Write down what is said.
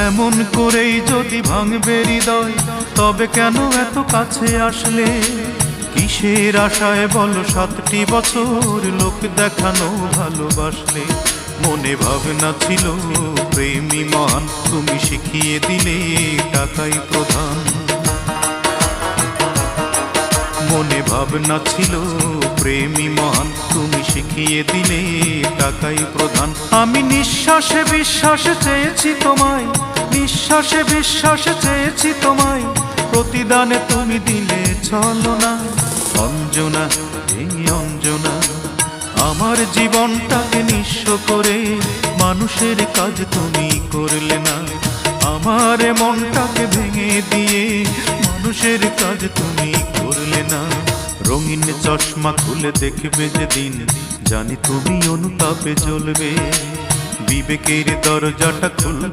এমন করেই যদি ভাঙবে হৃদয়, তবে কেন এত কাছে আসলে? কিসের আশায় বলো 7টি বছর লোক দেখানো ভালোবাসলে? মনে ভাবনা ছিল প্রেমী মহান, তুমি শিখিয়ে দিলে টাকাই প্রধান। মনে ভাবনা ছিল প্রেমী মহান, তুমি শিখিয়ে দিলে টাকাই প্রধান। আমি নিঃশ্বাসে বিশ্বাসে চেয়েছি তোমায়, নিঃশ্বাসে বিশ্বাসে চেয়েছি তোমায়, প্রতিদানে তুমি দিলে ছলনা। অঞ্জনা, এই অঞ্জনা, আমার জীবনটাকে নিঃস্ব করে মানুষের কাজ তুমি করলে না। আমার মনটাকে ভেঙে দিয়ে মানুষের কাজ তুমি করলে না। রঙিন চশমা খুলে দেখবে যেদিন, জানি তুমি অনুতাপে জ্বলবে। বিবেকের দরজাটা খুলবে